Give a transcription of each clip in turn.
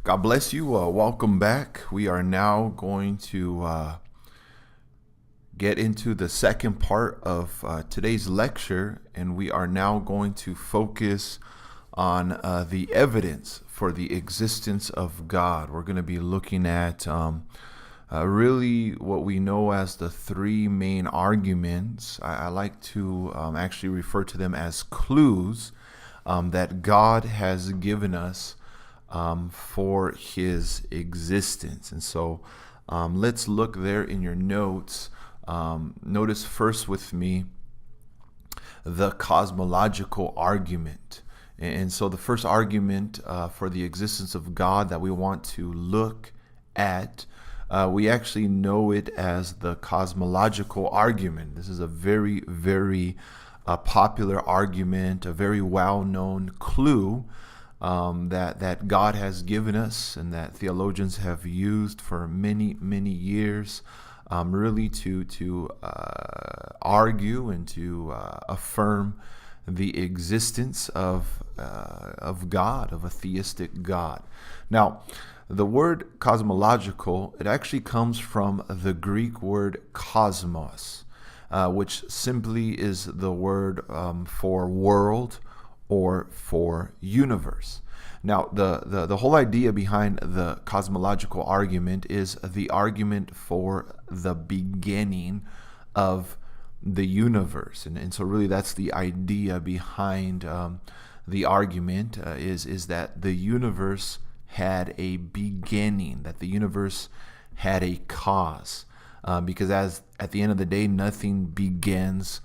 God bless you. Welcome back. We are now going to get into the second part of today's lecture, and we are now going to focus on the evidence for the existence of God. We're going to be looking at really what we know as the three main arguments. I like to actually refer to them as clues that God has given us for his existence. And so let's look there in your notes. Notice first with me the cosmological argument. And so the first argument for the existence of God that we want to look at, we actually know it as the cosmological argument. This is a very, very popular argument, a very well-known clue that God has given us and that theologians have used for many, many years, really to argue and to affirm the existence of God, of a theistic God. Now, the word cosmological, it actually comes from the Greek word cosmos, which simply is the word for world or for universe. Now, the whole idea behind the cosmological argument is the argument for the beginning of the universe. And so really that's the idea behind the argument, is that the universe had a beginning, that the universe had a cause. Because at the end of the day, nothing begins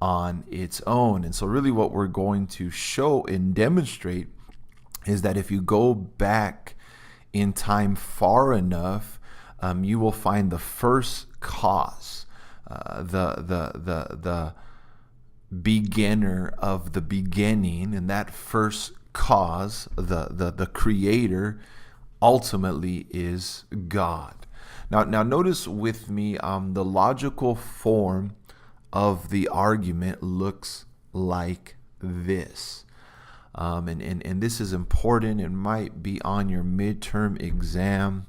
on its own. And so really what we're going to show and demonstrate is that if you go back in time far enough, you will find the first cause, the beginner of the beginning, and that first cause, the creator, ultimately is God. Now notice with me the logical form of the argument looks like this. And this is important. It might be on your midterm exam,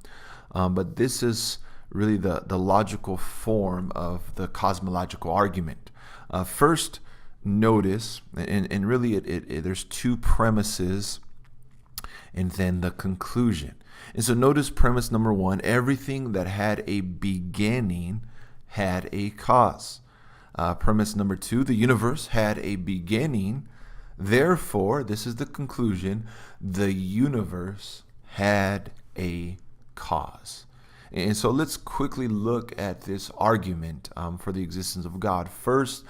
but this is really the logical form of the cosmological argument. First, notice, and really there's two premises and then the conclusion. And so notice premise number one: everything that had a beginning had a cause. Premise number two: the universe had a beginning. Therefore, this is the conclusion: the universe had a cause. And so let's quickly look at this argument for the existence of God. First,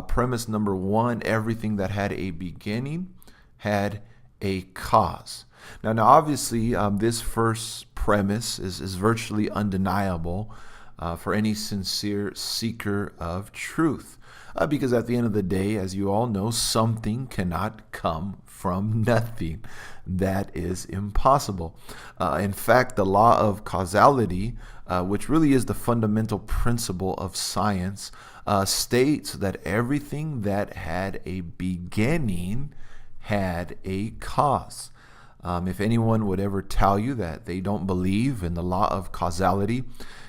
premise number one: everything that had a beginning had a cause. Now obviously, this first premise is virtually undeniable for any sincere seeker of truth. Because at the end of the day, as you all know, something cannot come from nothing. That is impossible. In fact, the law of causality, which really is the fundamental principle of science, states that everything that had a beginning had a cause. If anyone would ever tell you that they don't believe in the law of causality,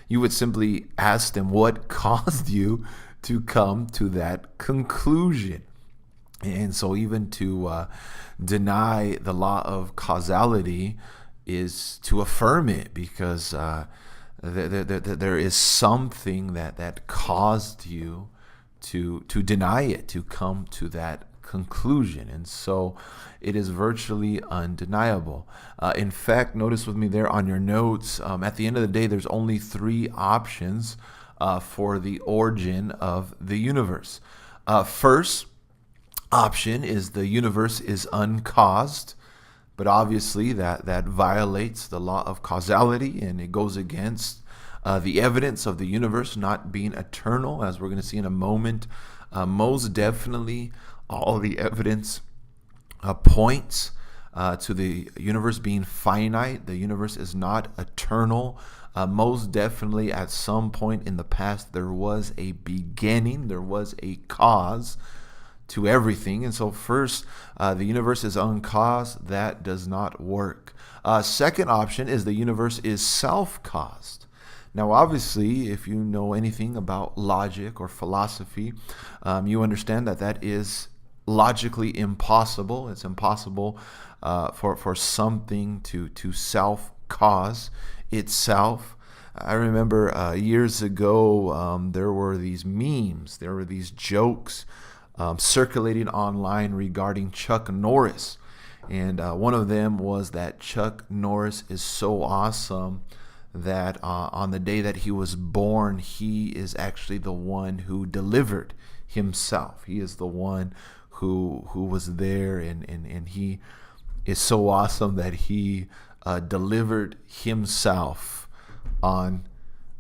you would simply ask them what caused you to come to that conclusion. And so even to deny the law of causality is to affirm it, because there is something that caused you to deny it, to come to that conclusion. And so it is virtually undeniable. In fact, notice with me there on your notes, at the end of the day, there's only three options for the origin of the universe. First option is the universe is uncaused, but obviously that violates the law of causality, and it goes against the evidence of the universe not being eternal, as we're going to see in a moment. Most definitely, all the evidence points to the universe being finite. The universe is not eternal. Most definitely, at some point in the past, there was a beginning, there was a cause to everything. And so first, the universe is uncaused. That does not work. Second option is the universe is self-caused. Now, obviously, if you know anything about logic or philosophy, you understand that that is logically impossible. It's impossible for something to self-cause itself. I remember years ago, there were these memes, there were these jokes circulating online regarding Chuck Norris. And one of them was that Chuck Norris is so awesome that on the day that he was born, he is actually the one who delivered himself. He is the one who was there, and he is so awesome that he delivered himself on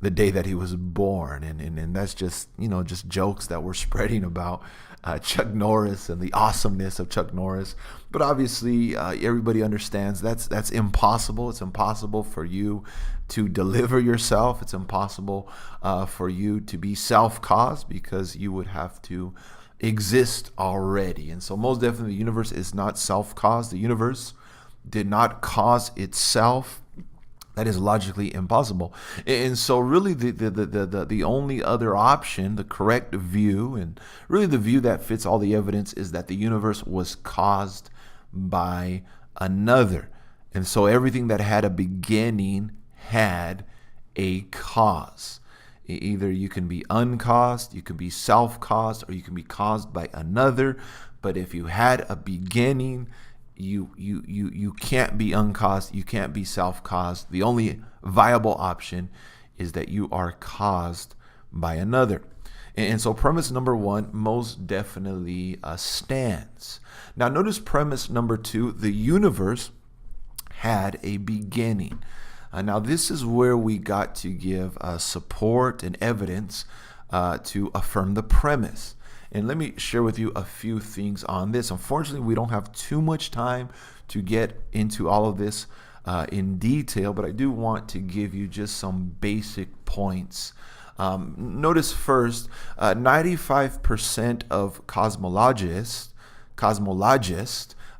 the day that he was born. And that's just, just jokes that we're spreading about Chuck Norris and the awesomeness of Chuck Norris. But obviously, everybody understands that's impossible. It's impossible for you to deliver yourself. It's impossible for you to be self-caused, because you would have to exist already. And so most definitely the universe is not self-caused. The universe did not cause itself. That is logically impossible. And so really the only other option, the correct view, and really the view that fits all the evidence, is that the universe was caused by another. And so everything that had a beginning had a cause. Either you can be uncaused, you can be self-caused, or you can be caused by another. But if you had a beginning, you can't be uncaused, you can't be self-caused. The only viable option is that you are caused by another. And so premise number one most definitely stands. Now notice premise number two, the universe had a beginning. Now this is where we got to give support and evidence to affirm the premise. And let me share with you a few things on this. Unfortunately, we don't have too much time to get into all of this in detail, but I do want to give you just some basic points. Notice first, 95% of cosmologists,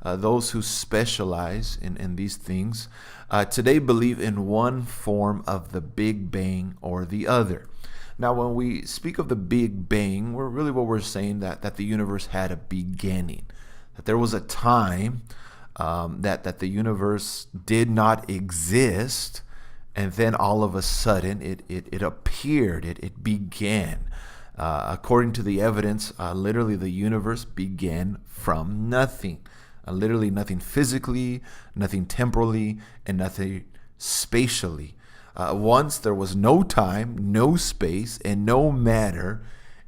those who specialize in these things, today believe in one form of the Big Bang or the other. Now, when we speak of the Big Bang, what we're saying that the universe had a beginning, that there was a time that the universe did not exist, and then all of a sudden it appeared, it began. According to the evidence, literally the universe began from nothing. Literally nothing physically, nothing temporally, and nothing spatially. Once there was no time, no space, and no matter,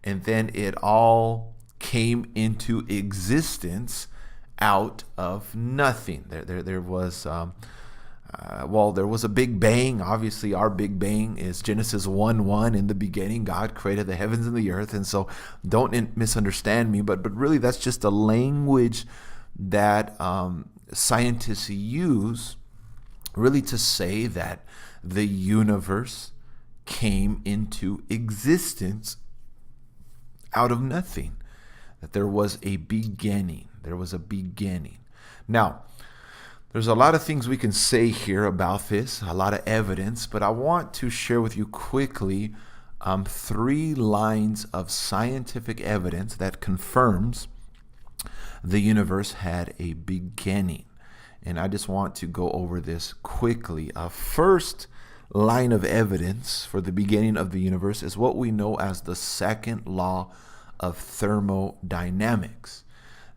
and then it all came into existence out of nothing. There was there was a Big Bang. Obviously, our Big Bang is Genesis 1:1. In the beginning, God created the heavens and the earth. And so don't misunderstand me, but really that's just a language that scientists use really to say that the universe came into existence out of nothing, that there was a beginning. There was a beginning. Now, there's a lot of things we can say here about this, a lot of evidence, but I want to share with you quickly 3 lines of scientific evidence that confirms the universe had a beginning. And I just want to go over this quickly. First line of evidence for the beginning of the universe is what we know as the Second Law of Thermodynamics.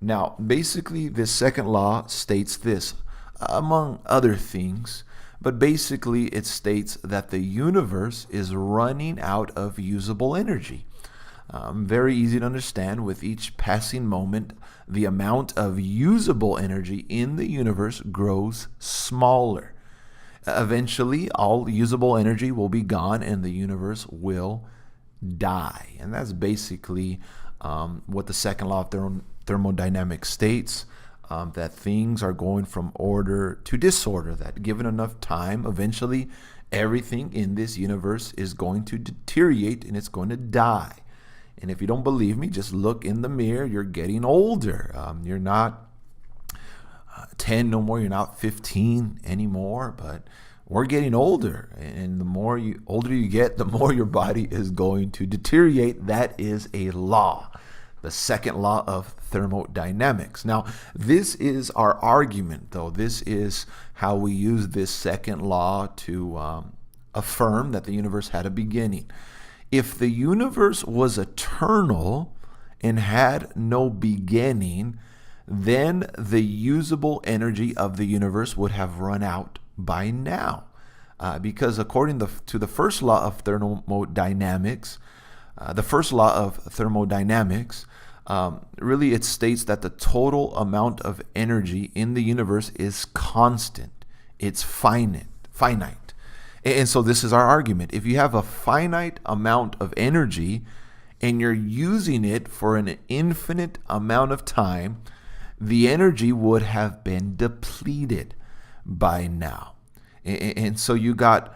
Now, basically, this second law states this, among other things, but basically it states that the universe is running out of usable energy. Very easy to understand. With each passing moment, the amount of usable energy in the universe grows smaller. Eventually, all usable energy will be gone and the universe will die. And that's basically what the second law of thermodynamics states, that things are going from order to disorder, that given enough time, eventually everything in this universe is going to deteriorate and it's going to die. And if you don't believe me, just look in the mirror. You're getting older. You're not 10 no more. You're not 15 anymore. But we're getting older. And the older you get, the more your body is going to deteriorate. That is a law. The second law of thermodynamics. Now, this is our argument, though. This is how we use this second law to affirm that the universe had a beginning. If the universe was eternal and had no beginning, then the usable energy of the universe would have run out by now. Because according to the first law of thermodynamics, really it states that the total amount of energy in the universe is constant. It's finite. And so this is our argument. If you have a finite amount of energy and you're using it for an infinite amount of time, the energy would have been depleted by now. And so you got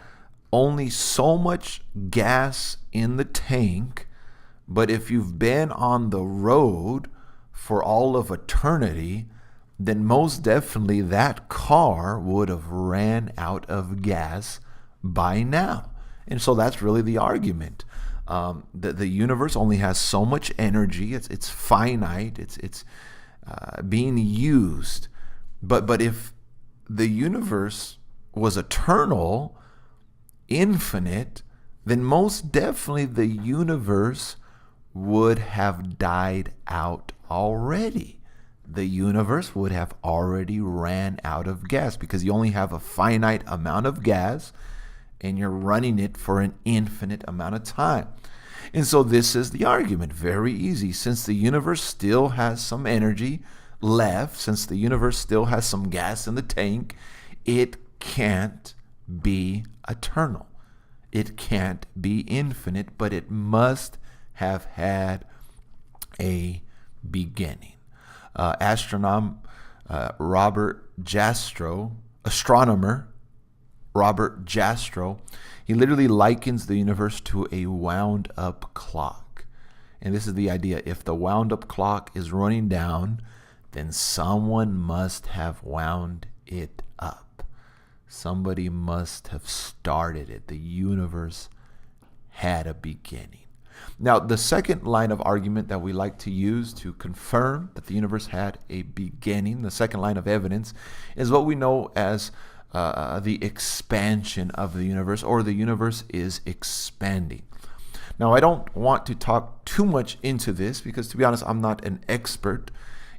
only so much gas in the tank, but if you've been on the road for all of eternity, then most definitely that car would have ran out of gas by now. And so that's really the argument. The universe only has so much energy. It's finite. It's being used. But if the universe was eternal, infinite, then most definitely the universe would have died out already. The universe would have already ran out of gas because you only have a finite amount of gas and you're running it for an infinite amount of time. And so this is the argument. Very easy. Since the universe still has some energy left, since the universe still has some gas in the tank, it can't be eternal. It can't be infinite, but it must have had a beginning. Astronomer Robert Jastrow, he literally likens the universe to a wound-up clock. And this is the idea. If the wound-up clock is running down, then someone must have wound it up. Somebody must have started it. The universe had a beginning. Now, the second line of argument that we like to use to confirm that the universe had a beginning, the second line of evidence, is what we know as the expansion of the universe, or the universe is expanding. Now, I don't want to talk too much into this because, to be honest, I'm not an expert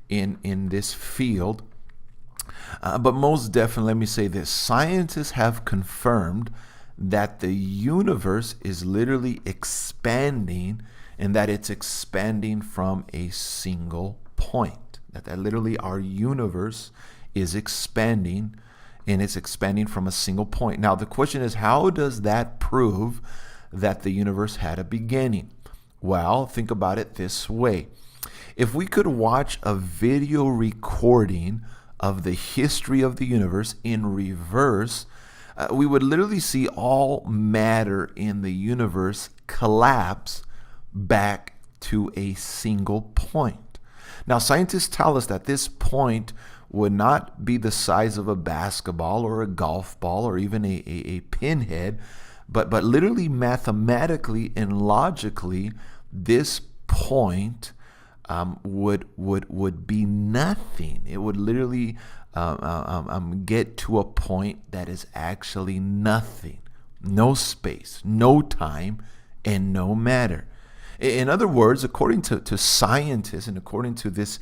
in this field. But most definitely, let me say this. Scientists have confirmed that the universe is literally expanding, and that it's expanding from a single point. That literally our universe is expanding, and it's expanding from a single point. Now, the question is, how does that prove that the universe had a beginning? Well, think about it this way. If we could watch a video recording of the history of the universe in reverse, we would literally see all matter in the universe collapse back to a single point. Now, scientists tell us that this point would not be the size of a basketball or a golf ball or even a pinhead, but literally mathematically and logically, this point would be nothing. It would literally get to a point that is actually nothing. No space, no time, and no matter. In other words, according to scientists and according to this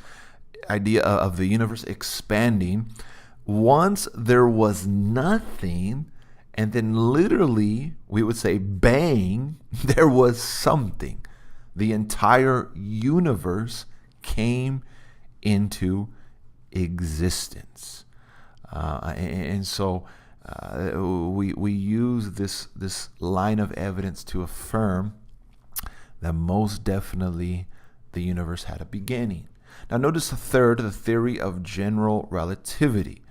idea of the universe expanding, once there was nothing, and then literally we would say bang, there was something. The entire universe came into existence. And so we use this line of evidence to affirm that most definitely the universe had a beginning. Now notice the third, the theory of general relativity.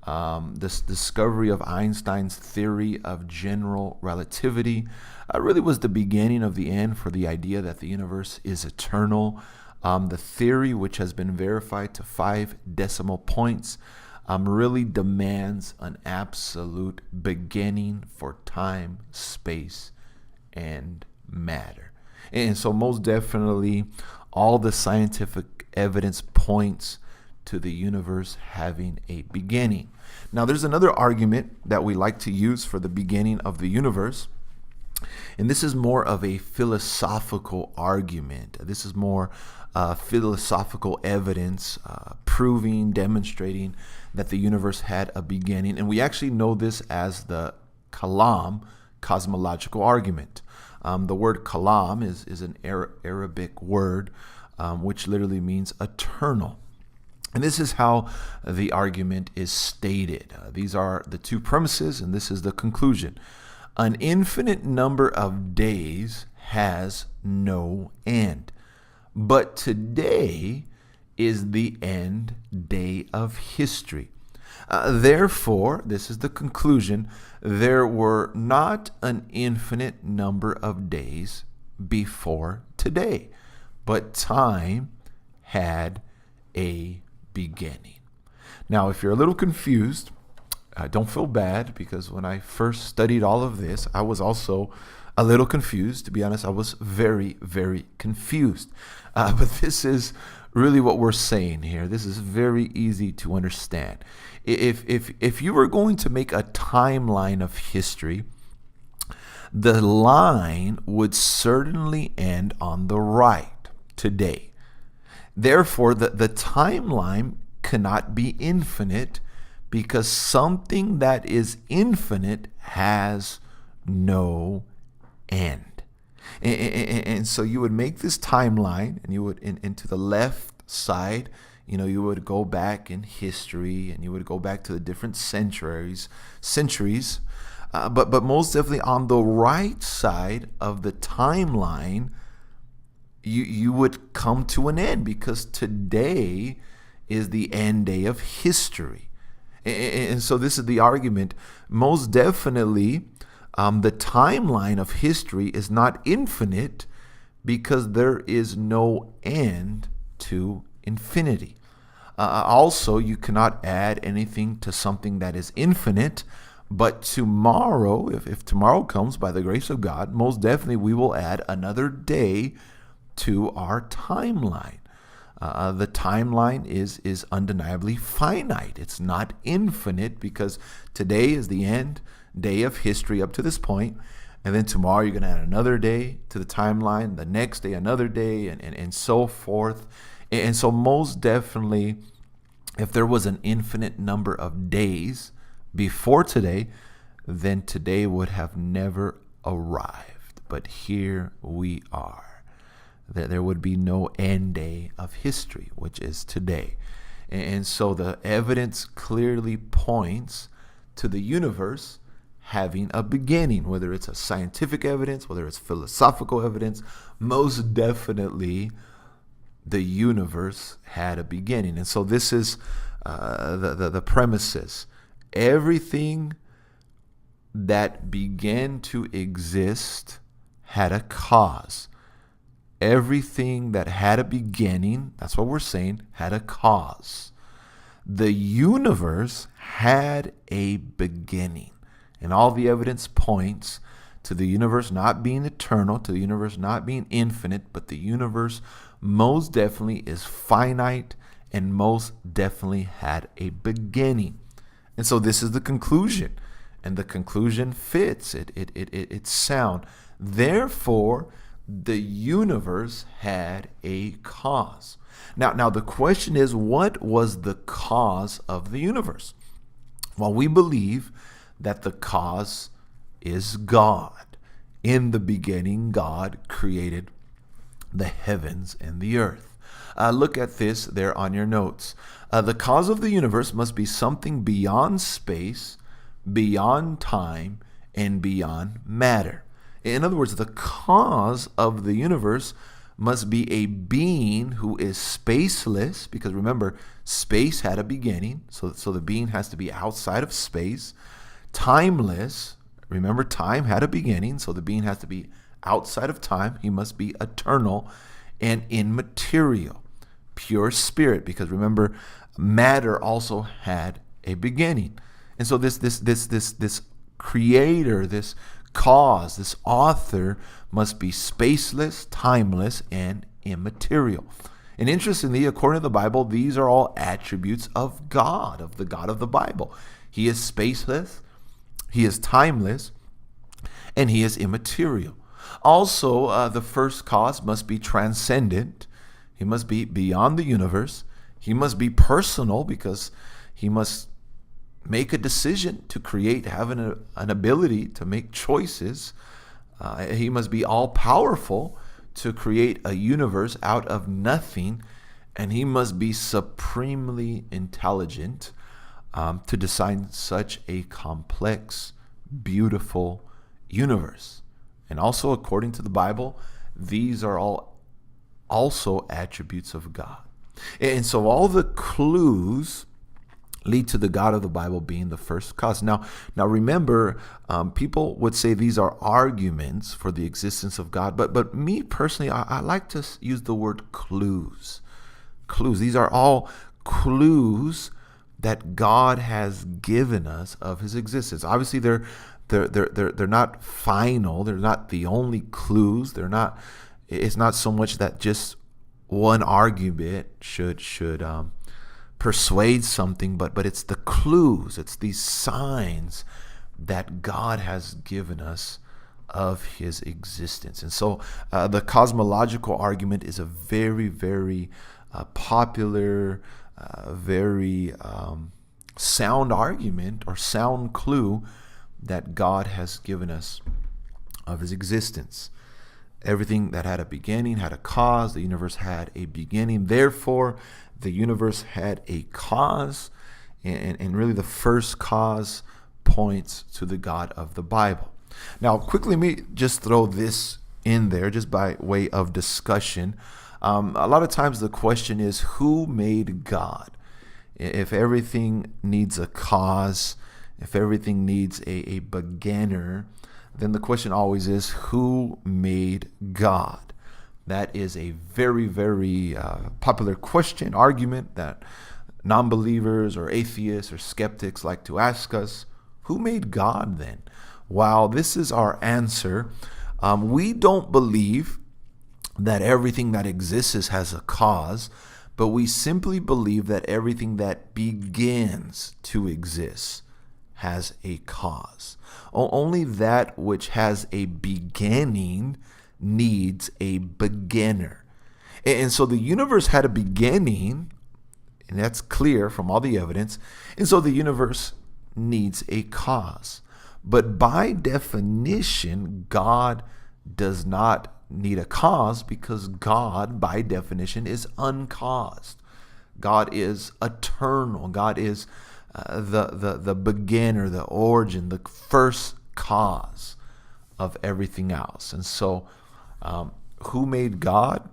This discovery of Einstein's theory of general relativity really was the beginning of the end for the idea that the universe is eternal. The theory, which has been verified to 5 decimal points, really demands an absolute beginning for time, space, and matter. And so most definitely, all the scientific evidence points to the universe having a beginning. Now, there's another argument that we like to use for the beginning of the universe, and this is more of a philosophical argument. This is more philosophical evidence proving, demonstrating that the universe had a beginning. And we actually know this as the Kalam, Cosmological Argument. The word Kalam is an Arabic word which literally means eternal. And this is how the argument is stated. These are the 2 premises, and this is the conclusion. An infinite number of days has no end, but today is the end day of history. Therefore, this is the conclusion, there were not an infinite number of days before today, but time had a beginning. Now, if you're a little confused, don't feel bad, because when I first studied all of this, I was also a little confused. To be honest, I was very, very confused. But this is really what we're saying here. This is very easy to understand. If you were going to make a timeline of history, the line would certainly end on the right, today. Therefore, the timeline cannot be infinite, because something that is infinite has no end. And so you would make this timeline, and you would, into the left side, you would go back in history, and you would go back to the different centuries. But most definitely on the right side of the timeline, you would come to an end, because today is the end day of history. And so this is the argument. Most definitely, the timeline of history is not infinite, because there is no end to infinity. Also, you cannot add anything to something that is infinite. But tomorrow, if tomorrow comes by the grace of God, most definitely we will add another day to our timeline. The timeline is undeniably finite. It's not infinite, because today is the end day of history up to this point, and then tomorrow you're going to add another day to the timeline, the next day another day, and so forth. And so most definitely, if there was an infinite number of days before today, then today would have never arrived. But here we are. There would be no end day of history, which is today. And so the evidence clearly points to the universe having a beginning, whether it's a scientific evidence, whether it's philosophical evidence. Most definitely the universe had a beginning. And so this is the premises. Everything that began to exist had a cause. Everything that had a beginning, that's what we're saying, had a cause. The universe had a beginning. And all the evidence points to the universe not being eternal, to the universe not being infinite, but the universe most definitely is finite and most definitely had a beginning. And so this is the conclusion. And the conclusion fits. It's sound. Therefore, the universe had a cause. Now the question is, what was the cause of the universe? Well, we believe that the cause is God. In the beginning, God created the heavens and the earth. Look at this there on your notes. The cause of the universe must be something beyond space, beyond time, and beyond matter. In other words, the cause of the universe must be a being who is spaceless, because remember, space had a beginning, so the being has to be outside of space. Timeless, remember, time had a beginning, so the being has to be outside of time. He must be eternal and immaterial. Pure spirit, because remember, matter also had a beginning. And so this creator, this cause, this author must be spaceless, timeless, and immaterial. And interestingly, according to the Bible, these are all attributes of God, of the God of the Bible. He is spaceless, he is timeless, and he is immaterial. Also, the first cause must be transcendent. He must be beyond the universe. He must be personal, because he must make a decision to create, having an ability to make choices. He must be all-powerful to create a universe out of nothing, and he must be supremely intelligent to design such a complex, beautiful universe. And also, according to the Bible, these are all also attributes of God. And so all the clues lead to the God of the Bible being the first cause. Now remember, people would say these are arguments for the existence of God, but me personally, I like to use the word clues. Clues. These are all clues that God has given us of his existence. Obviously, they're not final. They're not the only clues. It's not so much that just one argument should persuade something, but it's the clues, it's these signs that God has given us of his existence. And so the cosmological argument is a very, very popular, very sound argument or sound clue that God has given us of his existence. Everything that had a beginning had a cause. The universe had a beginning. Therefore, the universe had a cause, and really the first cause points to the God of the Bible. Now, quickly, let me just throw this in there just by way of discussion. A lot of times the question is, who made God? If everything needs a cause, if everything needs a beginner, then the question always is, who made God? That is a very, very popular question, argument that non-believers or atheists or skeptics like to ask us. Who made God then? While this is our answer, we don't believe that everything that exists has a cause, but we simply believe that everything that begins to exist has a cause. Only that which has a beginning needs a beginner. And so the universe had a beginning, and that's clear from all the evidence. And so the universe needs a cause. But by definition, God does not need a cause, because God, by definition, is uncaused. God is eternal. God is the beginner, the origin, the first cause of everything else. And so who made God?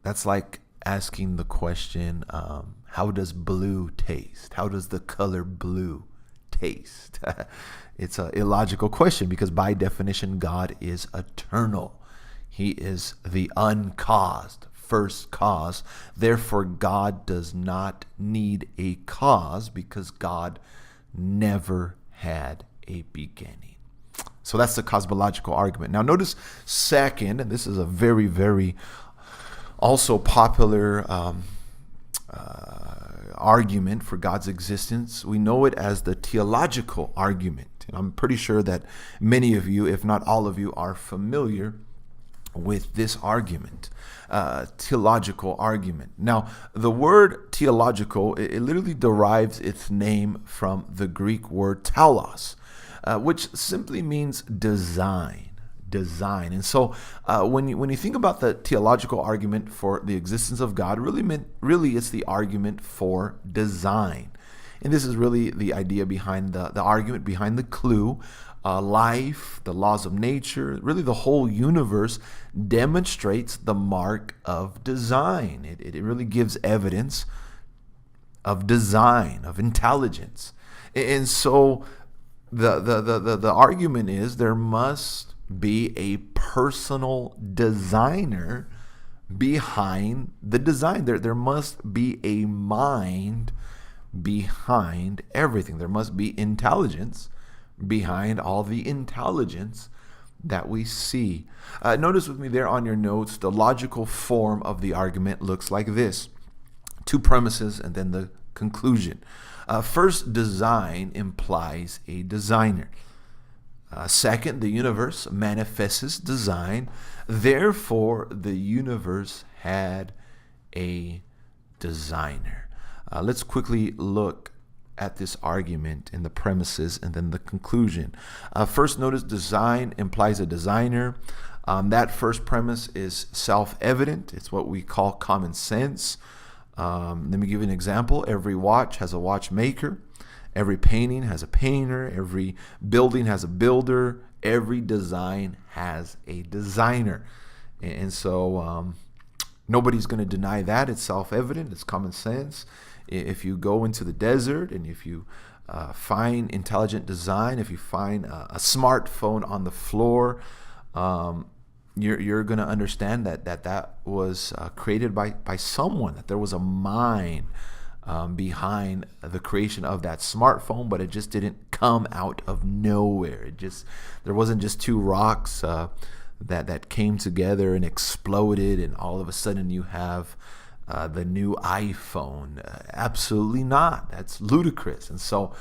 That's like asking the question, how does blue taste? How does the color blue taste? It's an illogical question, because by definition, God is eternal. He is the uncaused first cause. Therefore, God does not need a cause, because God never had a beginning. So that's the cosmological argument. Now notice second, and this is a very, very also popular argument for God's existence. We know it as the theological argument. And I'm pretty sure that many of you, if not all of you, are familiar with this argument, theological argument. Now, the word theological, it literally derives its name from the Greek word telos, which simply means design. And so when you think about the theological argument for the existence of God, really it's the argument for design. And this is really the idea behind the argument, behind the clue. life, the laws of nature, really the whole universe demonstrates the mark of design. It really gives evidence of design, of intelligence. And so the argument is there must be a personal designer behind the design. There must be a mind behind everything. There must be intelligence behind all the intelligence that we see. Notice with me there on your notes, the logical form of the argument looks like this. Two premises and then the conclusion. First, design implies a designer. Second, the universe manifests design. Therefore, the universe had a designer. Let's quickly look at this argument in the premises and then the conclusion. First, notice design implies a designer. That first premise is self-evident. It's what we call common sense. Let me give you an example. Every watch has a watchmaker. Every painting has a painter. Every building has a builder. Every design has a designer. And so nobody's going to deny that. It's self-evident. It's common sense. If you go into the desert and if you find intelligent design, if you find a smartphone on the floor, you're going to understand that was created by someone, that there was a mind behind the creation of that smartphone, but it just didn't come out of nowhere. There wasn't just two rocks that came together and exploded, and all of a sudden you have the new iPhone. Absolutely not. That's ludicrous. And so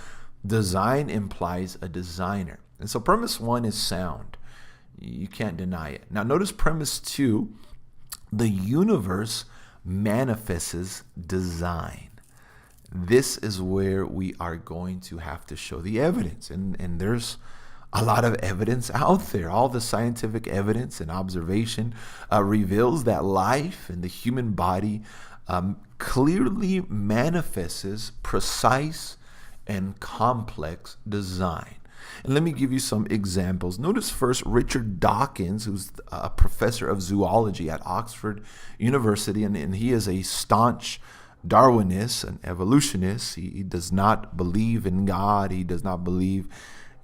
design implies a designer. And so premise one is sound. You can't deny it. Now notice premise two, the universe manifests design. This is where we are going to have to show the evidence. And there's a lot of evidence out there. All the scientific evidence and observation reveals that life in the human body clearly manifests precise and complex design. And let me give you some examples. Notice first Richard Dawkins, who's a professor of zoology at Oxford University, and he is a staunch Darwinist, an evolutionist. He does not believe in God. He does not believe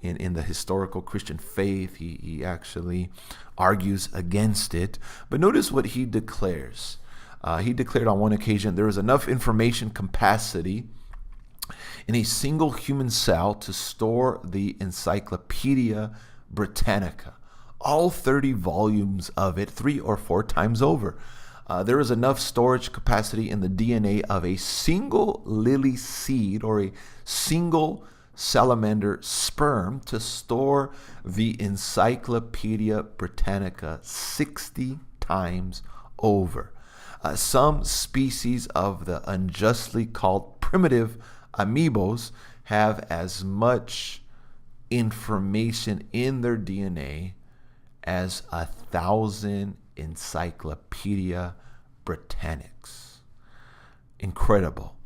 in the historical Christian faith. He actually argues against it. But notice what he declares. He declared on one occasion there is enough information capacity in a single human cell to store the Encyclopedia Britannica, all 30 volumes of it 3 or 4 times over. There is enough storage capacity in the DNA of a single lily seed or a single salamander sperm to store the Encyclopedia Britannica 60 times over. Some species of the unjustly called primitive amoebas have as much information in their DNA as 1,000 Encyclopedia Britannics. Incredible.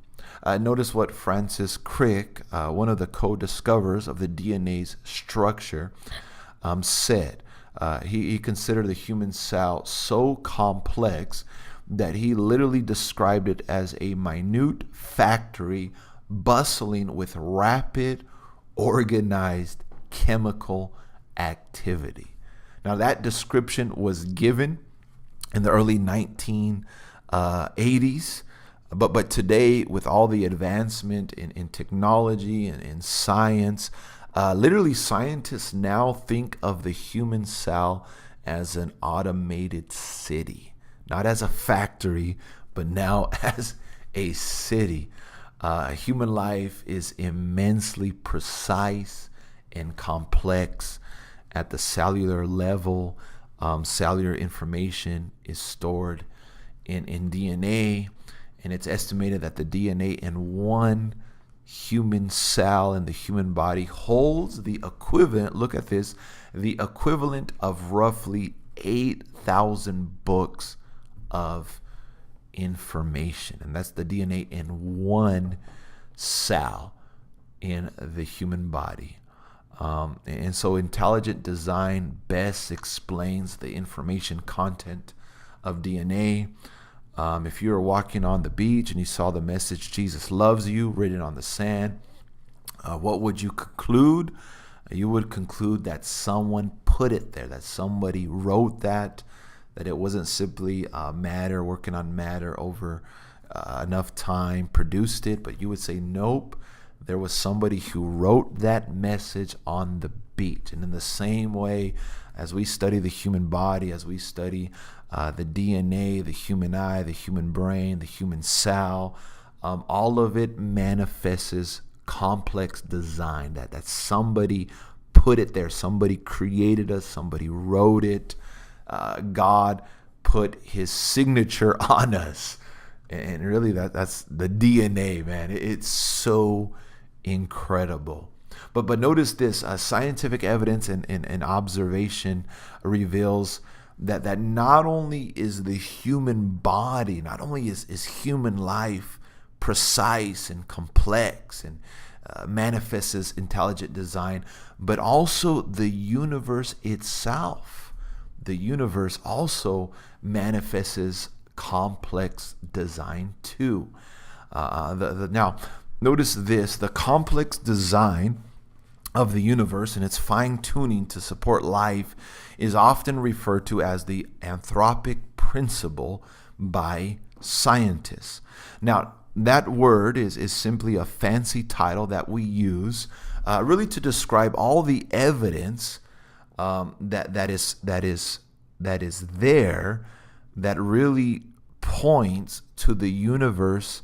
Notice what Francis Crick, one of the co-discoverers of the DNA's structure, said. He considered the human cell so complex that he literally described it as a minute factory bustling with rapid, organized chemical activity. Now, that description was given in the early 1980s, but today, with all the advancement in technology and in science, literally scientists now think of the human cell as an automated city, not as a factory, but now as a city. Human life is immensely precise and complex at the cellular level. Cellular information is stored in DNA, and it's estimated that the DNA in one human cell in the human body holds the equivalent, look at this, the equivalent of roughly 8,000 books of information. And that's the DNA in one cell in the human body. And so intelligent design best explains the information content of DNA. If you were walking on the beach and you saw the message, Jesus loves you, written on the sand, what would you conclude? You would conclude that someone put it there, that somebody wrote that it wasn't simply matter, working on matter over enough time, produced it, but you would say, nope, there was somebody who wrote that message on the beach. And in the same way, as we study the human body, as we study the DNA, the human eye, the human brain, the human cell, all of it manifests complex design, that somebody put it there, somebody created us, somebody wrote it. God put his signature on us. And really that's the DNA, man. It's so incredible. But notice this, scientific evidence and observation reveals that not only is the human body, not only is human life precise and complex and manifests as intelligent design, but also the universe itself. The universe also manifests as complex design too. Now, notice this, the complex design of the universe and its fine-tuning to support life is often referred to as the Anthropic Principle by scientists. Now, that word is simply a fancy title that we use really to describe all the evidence that is there that really points to the universe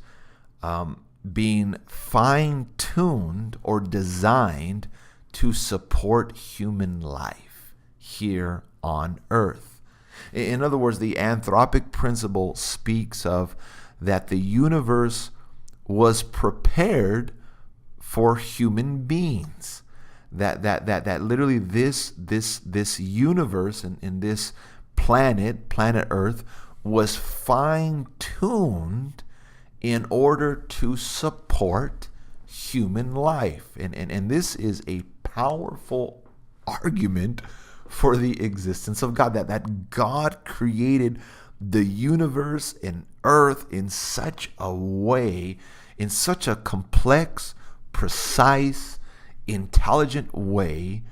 being fine-tuned or designed to support human life here on Earth. In other words, the Anthropic Principle speaks of that the universe was prepared for human beings. That literally this universe and this planet Earth was fine-tuned in order to support human life. And this is a powerful argument for the existence of God, that God created the universe and earth in such a way, in such a complex, precise, intelligent way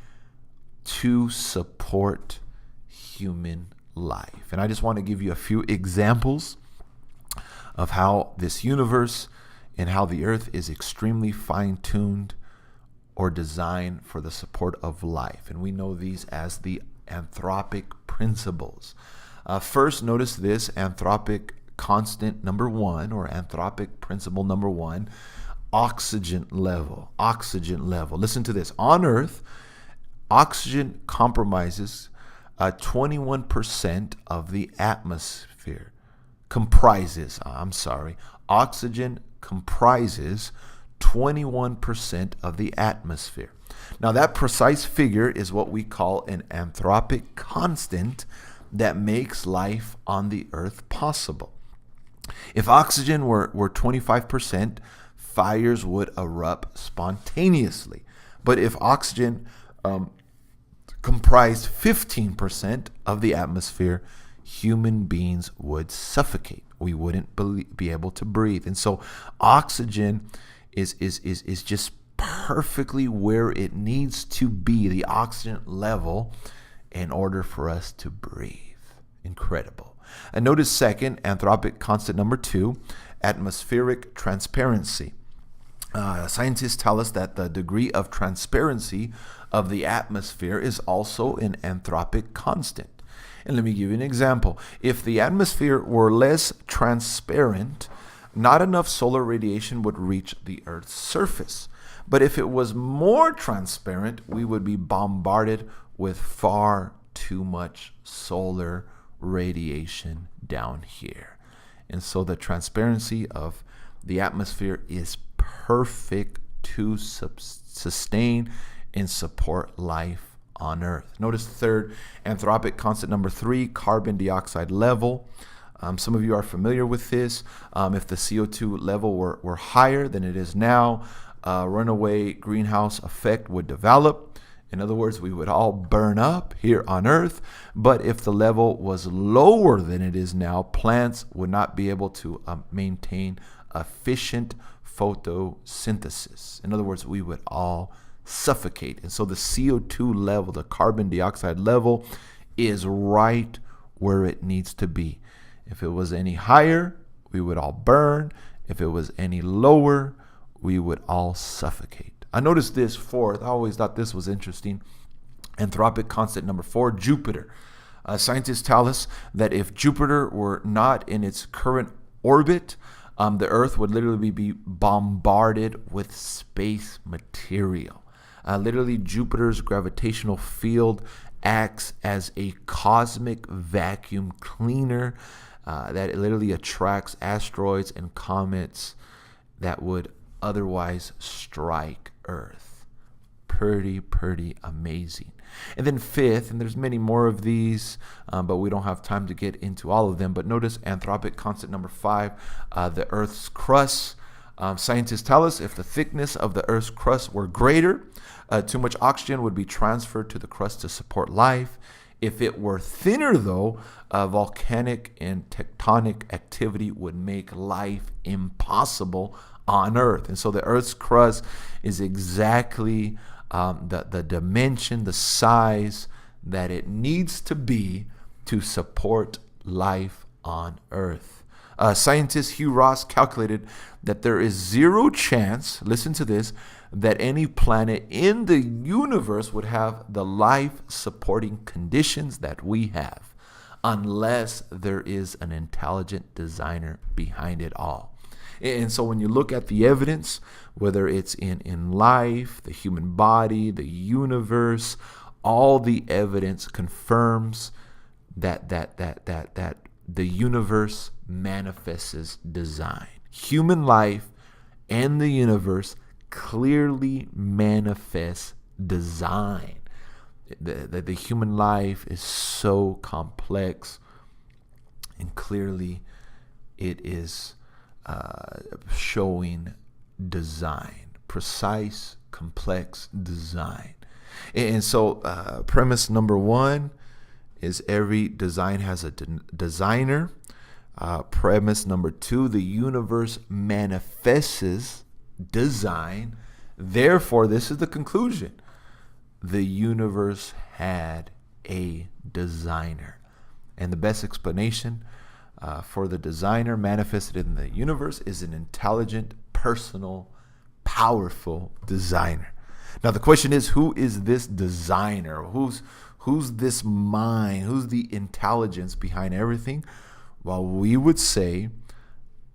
to support human life. And I just want to give you a few examples of how this universe and how the earth is extremely fine-tuned or designed for the support of life. And we know these as the Anthropic Principles. First, notice this, Anthropic Constant number 1, or Anthropic Principle number 1, oxygen level. Oxygen level. Listen to this. On Earth, oxygen comprises 21% of the atmosphere. Oxygen comprises 21% of the atmosphere. Now, that precise figure is what we call an anthropic constant that makes life on the earth possible. If oxygen were 25%, fires would erupt spontaneously. But if oxygen comprised 15% of the atmosphere, human beings would suffocate. We wouldn't be able to breathe. And so oxygen is just perfectly where it needs to be, the oxygen level, in order for us to breathe. Incredible. And notice second, anthropic constant number 2, atmospheric transparency. Scientists tell us that the degree of transparency of the atmosphere is also an anthropic constant. And let me give you an example. If the atmosphere were less transparent, not enough solar radiation would reach the Earth's surface. But if it was more transparent, we would be bombarded with far too much solar radiation down here. And so the transparency of the atmosphere is perfect to sustain and support life on Earth. Notice third, anthropic constant number 3, carbon dioxide level. Some of you are familiar with this. If the CO2 level were higher than it is now, runaway greenhouse effect would develop. In other words, we would all burn up here on Earth. But if the level was lower than it is now, plants would not be able to maintain efficient photosynthesis. In other words, we would all suffocate. And so the CO2 level, the carbon dioxide level, is right where it needs to be. If it was any higher, we would all burn. If it was any lower, we would all suffocate. I noticed this fourth. I always thought this was interesting. Anthropic constant number 4, Jupiter. Scientists tell us that if Jupiter were not in its current orbit, the Earth would literally be bombarded with space material. Literally, Jupiter's gravitational field acts as a cosmic vacuum cleaner that literally attracts asteroids and comets that would otherwise strike Earth. Pretty amazing. And then fifth, and there's many more of these, but we don't have time to get into all of them, but notice anthropic constant number 5, the Earth's crust. Scientists tell us if the thickness of the Earth's crust were greater, too much oxygen would be transferred to the crust to support life. If it were thinner, though, volcanic and tectonic activity would make life impossible on Earth. And so the Earth's crust is exactly the dimension, the size that it needs to be to support life on Earth. Scientist Hugh Ross calculated that there is zero chance, listen to this, that any planet in the universe would have the life-supporting conditions that we have unless there is an intelligent designer behind it all. And so when you look at the evidence, whether it's in life, the human body, the universe, all the evidence confirms that the universe manifests design. Human life and the universe clearly manifests design. The human life is so complex, and clearly it is showing design, precise, complex design. And so premise number 1 is every design has a designer. Premise number 2, the universe manifests design. Therefore, this is the conclusion. The universe had a designer. And the best explanation for the designer manifested in the universe is an intelligent, personal, powerful designer. Now the question is, who is this designer? Who's this mind? Who's the intelligence behind everything? Well, we would say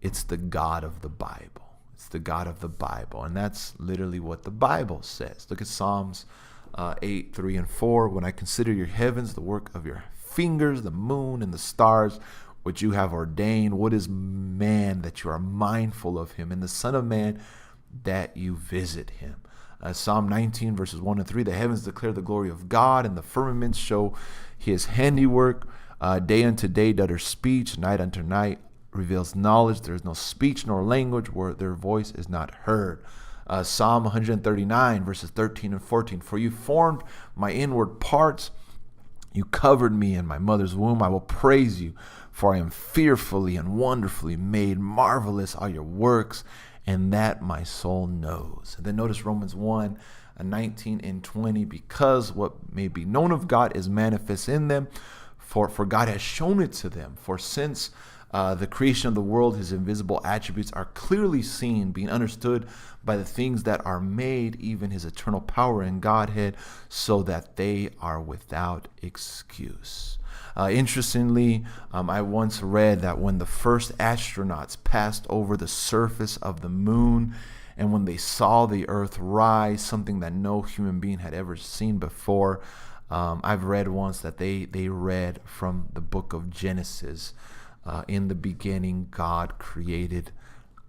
it's the God of the Bible. It's the God of the Bible. And that's literally what the Bible says. Look at Psalms 8, 3, and 4. When I consider your heavens, the work of your fingers, the moon and the stars, which you have ordained, what is man that you are mindful of him, and the Son of Man that you visit him? Psalm 19, verses 1 and 3, the heavens declare the glory of God, and the firmaments show his handiwork. Day unto day doth speech, night unto night reveals knowledge. There is no speech nor language where their voice is not heard. Psalm 139, verses 13 and 14, for you formed my inward parts. You covered me in my mother's womb. I will praise you, for I am fearfully and wonderfully made. Marvelous are your works, and that my soul knows. And then notice Romans 1, 19 and 20, because what may be known of God is manifest in them, for God has shown it to them. For since the creation of the world, his invisible attributes are clearly seen, being understood by the things that are made, even his eternal power and Godhead, so that they are without excuse. Interestingly, I once read that when the first astronauts passed over the surface of the moon, and when they saw the earth rise, something that no human being had ever seen before, I've read once that they read from the book of Genesis. In the beginning, God created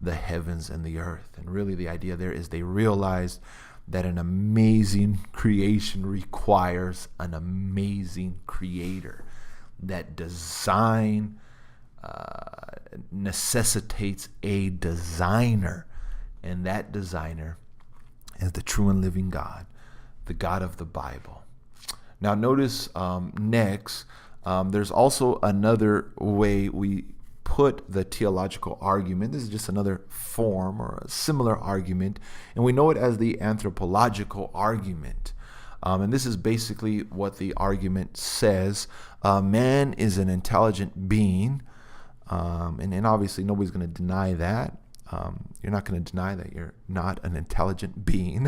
the heavens and the earth. And really the idea there is they realized that an amazing creation requires an amazing creator. That design necessitates a designer. And that designer is the true and living God, the God of the Bible. Now notice next, there's also another way we put the theological argument. This is just another form or a similar argument, and we know it as the anthropological argument. And this is basically what the argument says. Man is an intelligent being, and obviously nobody's going to deny that. You're not going to deny that you're not an intelligent being.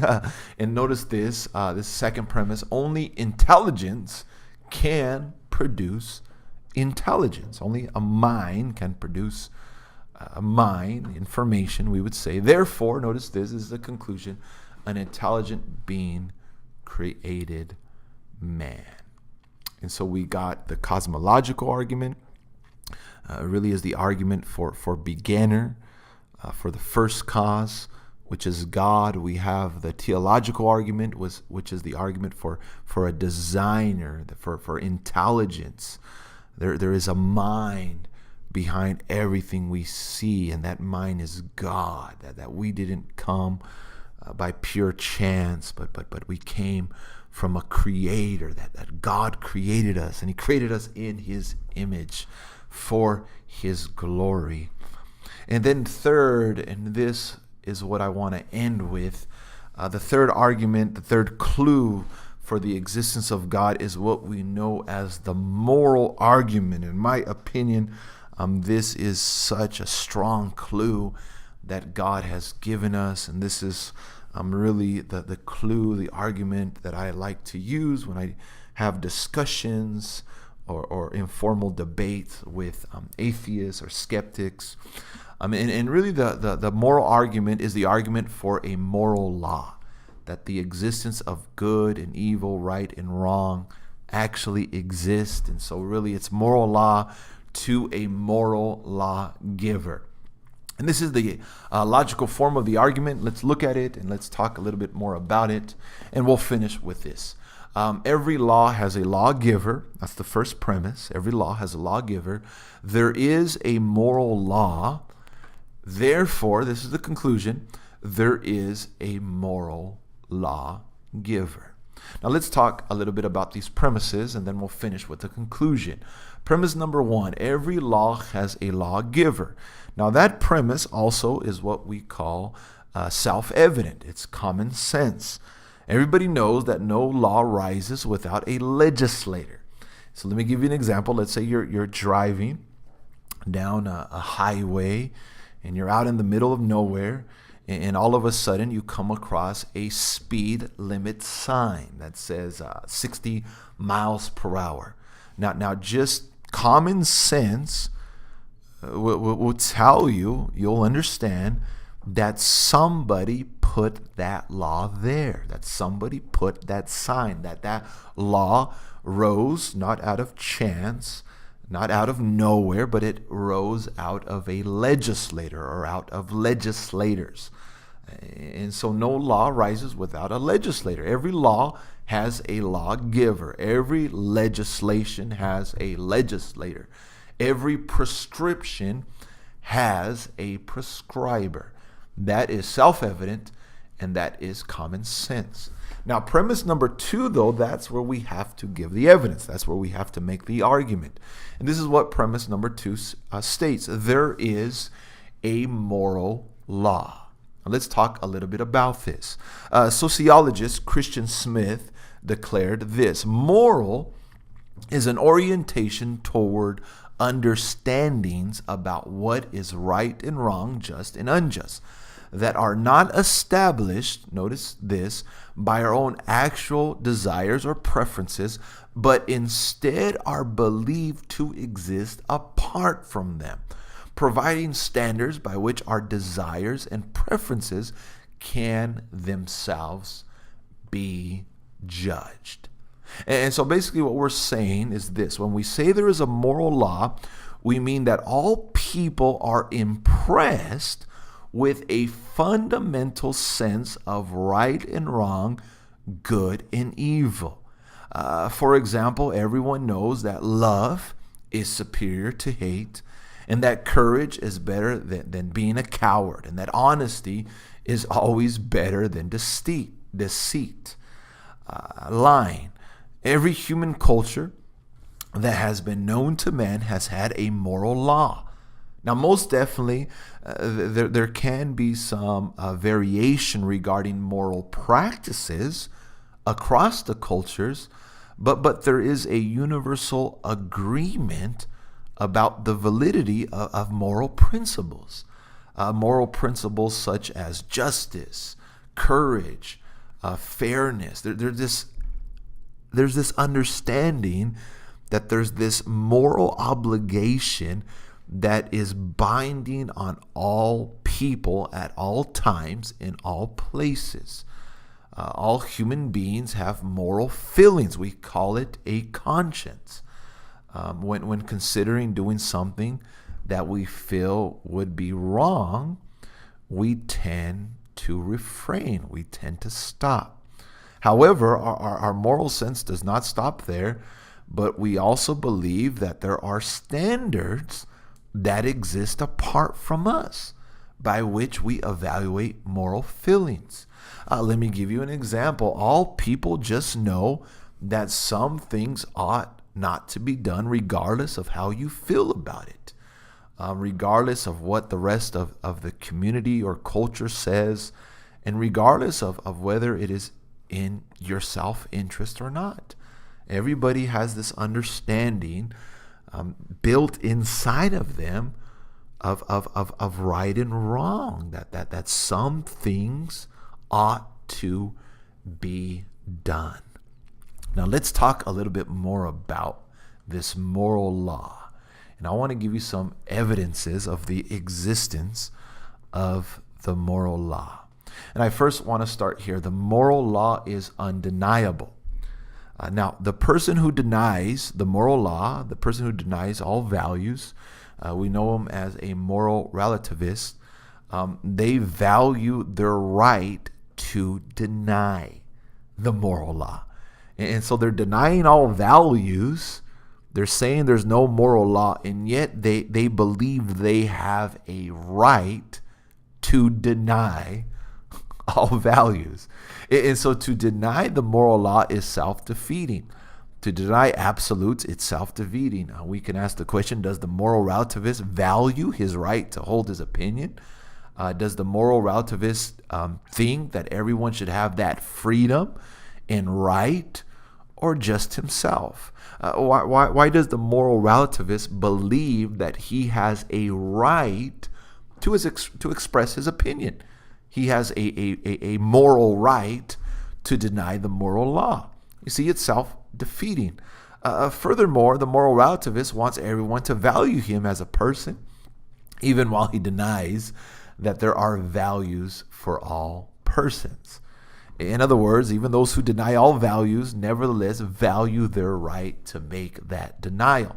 And notice this second premise: only intelligence can produce intelligence. Only a mind can produce a mind, information, we would say. Therefore, notice this is the conclusion: an intelligent being created man. And so we got the cosmological argument. Really is the argument for beginner, for the first cause, which is God. We have the theological argument, which is the argument for a designer, for intelligence. There is a mind behind everything we see, and that mind is God. That we didn't come by pure chance, but we came from a creator. That God created us, and He created us in His image for His glory. And then third, and this is what I want to end with, the third argument, the third clue for the existence of God is what we know as the moral argument. In my opinion, this is such a strong clue that God has given us, and this is really the clue, the argument that I like to use when I have discussions or informal debates with atheists or skeptics. And really the moral argument is the argument for a moral law, that the existence of good and evil, right and wrong actually exists. And so really it's moral law to a moral lawgiver. And this is the logical form of the argument. Let's look at it and let's talk a little bit more about it. And we'll finish with this. Every law has a lawgiver. That's the first premise. Every law has a lawgiver. There is a moral law. Therefore, this is the conclusion, there is a moral lawgiver. Now let's talk a little bit about these premises, and then we'll finish with the conclusion. Premise number one: every law has a lawgiver. Now that premise also is what we call self-evident. It's common sense. Everybody knows that no law rises without a legislator. So let me give you an example. Let's say you're driving down a highway, and you're out in the middle of nowhere, and all of a sudden you come across a speed limit sign that says 60 miles per hour. Now just common sense will tell you, you'll understand that somebody put that law there, that somebody put that sign, that law rose not out of chance, not out of nowhere, but it rose out of a legislator or out of legislators. And so no law rises without a legislator. Every law has a lawgiver. Every legislation has a legislator. Every prescription has a prescriber. That is self-evident, and that is common sense. Now, premise number two, though, that's where we have to give the evidence. That's where we have to make the argument. And this is what premise number two states. There is a moral law. Now, let's talk a little bit about this. Sociologist Christian Smith declared this: moral is an orientation toward understandings about what is right and wrong, just and unjust, that are not established, notice this, by our own actual desires or preferences, but instead are believed to exist apart from them, providing standards by which our desires and preferences can themselves be judged. And so basically what we're saying is this: when we say there is a moral law, we mean that all people are impressed with a fundamental sense of right and wrong, good and evil. For example, everyone knows that love is superior to hate, and that courage is better than being a coward, and that honesty is always better than deceit. line. Every human culture that has been known to man has had a moral law. Now, most definitely, there can be some variation regarding moral practices across the cultures, but there is a universal agreement about the validity of moral principles. Moral principles such as justice, courage, fairness. There's this understanding that there's this moral obligation that is binding on all people at all times in all places. All human beings have moral feelings. We call it a conscience. When considering doing something that we feel would be wrong, we tend to refrain. We tend to stop. However, our moral sense does not stop there, but we also believe that there are standards that exist apart from us by which we evaluate moral feelings. Let me give you an example. All people just know that some things ought not to be done regardless of how you feel about it, regardless of what the rest of the community or culture says, and regardless of whether it is in your self-interest or not. Everybody has this understanding built inside of them of right and wrong, that some things ought to be done. Now let's talk a little bit more about this moral law. And I want to give you some evidences of the existence of the moral law. And I first want to start here. The moral law is undeniable. Now, the person who denies the moral law, the person who denies all values, we know them as a moral relativist. They value their right to deny the moral law. And so they're denying all values. They're saying there's no moral law, and yet they believe they have a right to deny all values. And so to deny the moral law is self-defeating. To deny absolutes, it's self-defeating. We can ask the question, does the moral relativist value his right to hold his opinion? Does the moral relativist think that everyone should have that freedom and right, or just himself? Why does the moral relativist believe that he has a right to express his opinion? He has a moral right to deny the moral law. You see, it's self-defeating. Furthermore, the moral relativist wants everyone to value him as a person, even while he denies that there are values for all persons. In other words, even those who deny all values nevertheless value their right to make that denial.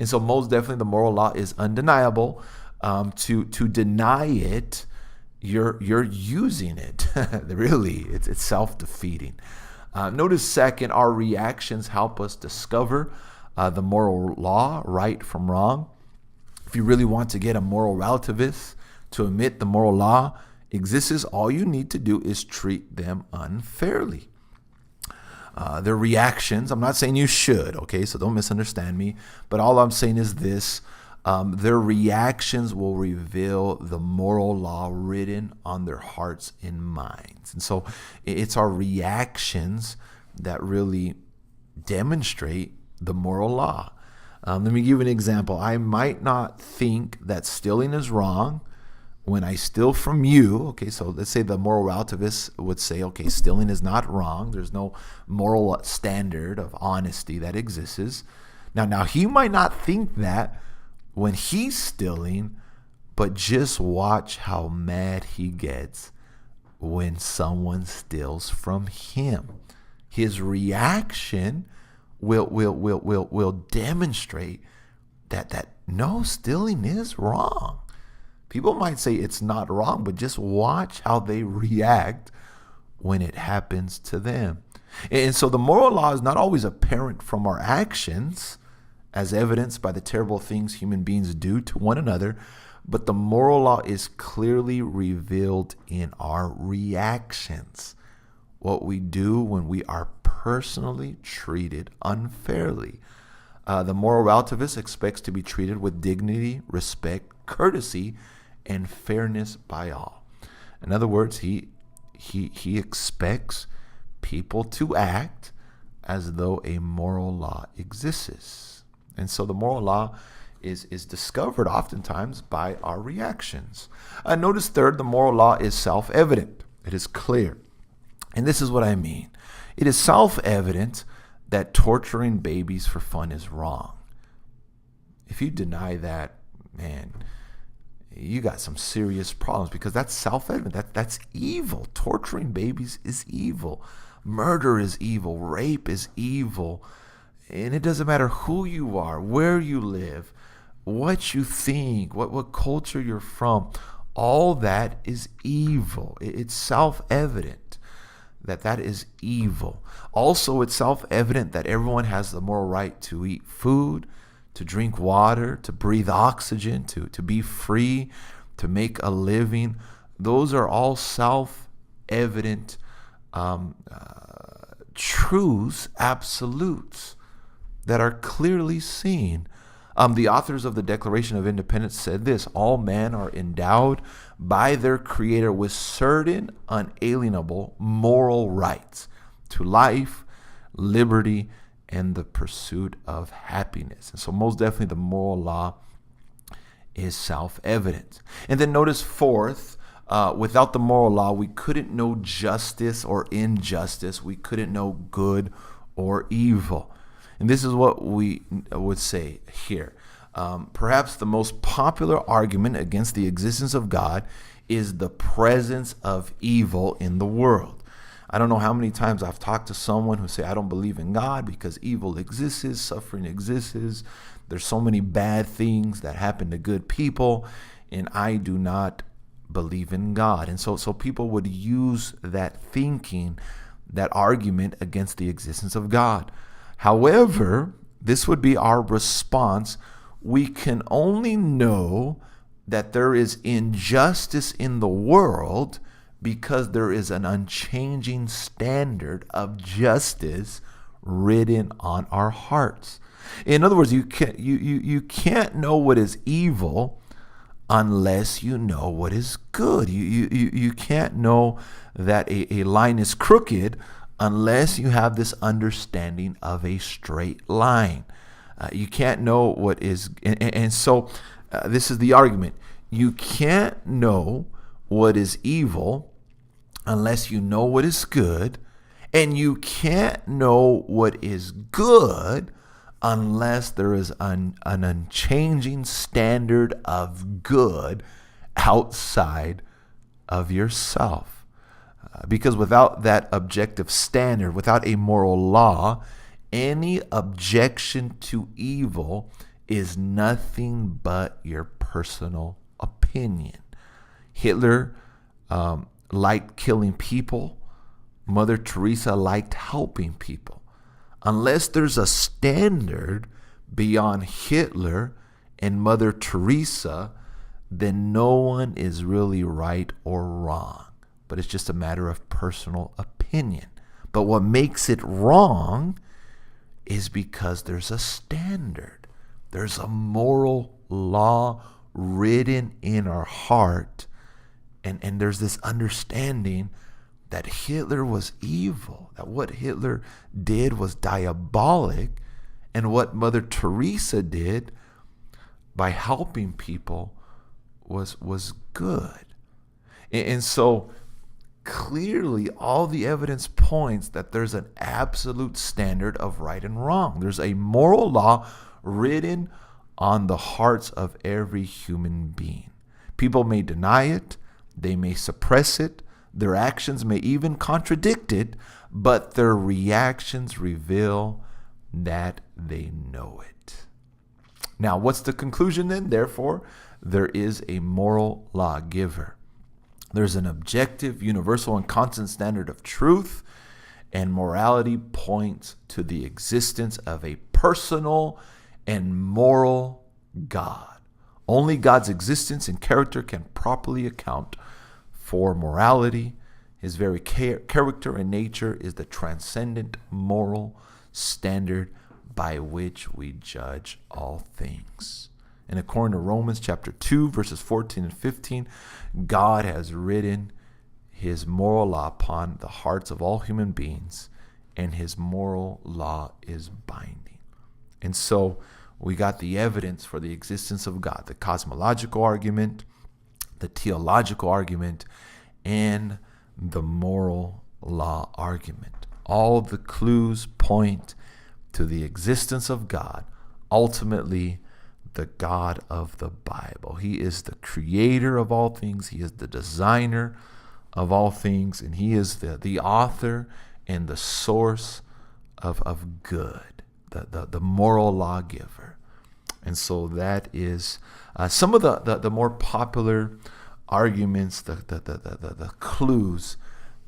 And so most definitely the moral law is undeniable. To deny it, you're using it. Really, it's self-defeating. Notice second, our reactions help us discover the moral law, right from wrong. If you really want to get a moral relativist to admit the moral law exists, all you need to do is treat them unfairly. Their reactions, I'm not saying you should, okay, so don't misunderstand me, but all I'm saying is this. Their reactions will reveal the moral law written on their hearts and minds. And so it's our reactions that really demonstrate the moral law. Let me give you an example. I might not think that stealing is wrong when I steal from you. Okay, so let's say the moral relativist would say, okay, stealing is not wrong. There's no moral standard of honesty that exists. Now he might not think that when he's stealing, but just watch how mad he gets when someone steals from him. His reaction will demonstrate that no, stealing is wrong. People might say it's not wrong, but just watch how they react when it happens to them. And so the moral law is not always apparent from our actions, as evidenced by the terrible things human beings do to one another, but the moral law is clearly revealed in our reactions, what we do when we are personally treated unfairly. The moral relativist expects to be treated with dignity, respect, courtesy, and fairness by all. In other words, he expects people to act as though a moral law exists. And so the moral law is discovered oftentimes by our reactions. Notice third, the moral law is self-evident. It is clear. And this is what I mean. It is self-evident that torturing babies for fun is wrong. If you deny that, man, you got some serious problems, because that's self-evident. That's evil. Torturing babies is evil. Murder is evil. Rape is evil. And it doesn't matter who you are, where you live, what you think, what culture you're from. All that is evil. It's self-evident that is evil. Also, it's self-evident that everyone has the moral right to eat food, to drink water, to breathe oxygen, to be free, to make a living. Those are all self-evident truths, absolutes, that are clearly seen. The authors of the Declaration of Independence said this: all men are endowed by their Creator with certain unalienable moral rights to life, liberty, and the pursuit of happiness. And so most definitely the moral law is self-evident. And then notice fourth, without the moral law, we couldn't know justice or injustice. We couldn't know good or evil. And this is what we would say here. Perhaps the most popular argument against the existence of God is the presence of evil in the world. I don't know how many times I've talked to someone who say, I don't believe in God because evil exists, suffering exists. There's so many bad things that happen to good people, and I do not believe in God. And so people would use that thinking, that argument against the existence of God. However, this would be our response. We can only know that there is injustice in the world because there is an unchanging standard of justice written on our hearts. In other words, you can't know what is evil unless you know what is good. You can't know that a line is crooked unless you have this understanding of a straight line. You can't know what is, and so this is the argument. You can't know what is evil unless you know what is good, and you can't know what is good unless there is an unchanging standard of good outside of yourself. Because without that objective standard, without a moral law, any objection to evil is nothing but your personal opinion. Hitler liked killing people. Mother Teresa liked helping people. Unless there's a standard beyond Hitler and Mother Teresa, then no one is really right or wrong. But it's just a matter of personal opinion. But what makes it wrong is because there's a standard. There's a moral law written in our heart. And there's this understanding that Hitler was evil, that what Hitler did was diabolic, and what Mother Teresa did by helping people was good. And so clearly all the evidence points that there's an absolute standard of right and wrong. There's a moral law written on the hearts of every human being. People may deny it, they may suppress it, their actions may even contradict it, but their reactions reveal that they know it. Now, what's the conclusion then? Therefore, there is a moral lawgiver. There's an objective, universal, and constant standard of truth, and morality points to the existence of a personal and moral God. Only God's existence and character can properly account for morality His very character and nature is the transcendent moral standard by which we judge all things. And according to Romans chapter 2, verses 14 and 15, God has written his moral law upon the hearts of all human beings, and his moral law is binding. And so we got the evidence for the existence of God, the cosmological argument, the theological argument, and the moral law argument. All the clues point to the existence of God, ultimately the God of the Bible. He is the creator of all things. He is the designer of all things, and he is the author and the source of good, the moral lawgiver. And so that is some of the more popular arguments, the clues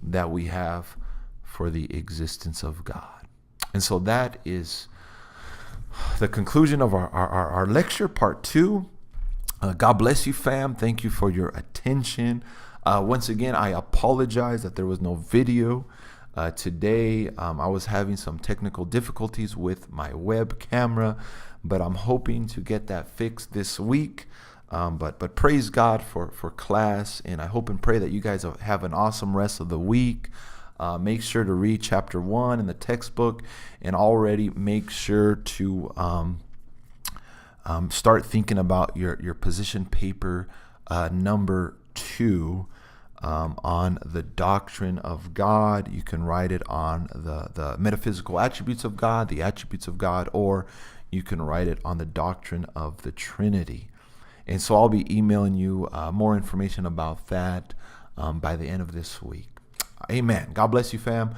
that we have for the existence of God. And so that is the conclusion of our lecture, part 2. God bless you, fam. Thank you for your attention. Once again, I apologize that there was no video today. I was having some technical difficulties with my web camera, but I'm hoping to get that fixed this week. But praise God for class, and I hope and pray that you guys have an awesome rest of the week. Make sure to read chapter 1 in the textbook, and already make sure to start thinking about your position paper number 2 on the doctrine of God. You can write it on the metaphysical attributes of God, the attributes of God, or you can write it on the doctrine of the Trinity. And so I'll be emailing you more information about that by the end of this week. Amen. God bless you, fam.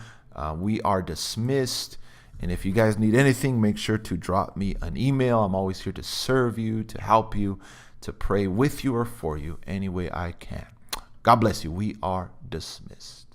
We are dismissed. And if you guys need anything, make sure to drop me an email. I'm always here to serve you, to help you, to pray with you or for you any way I can. God bless you. We are dismissed.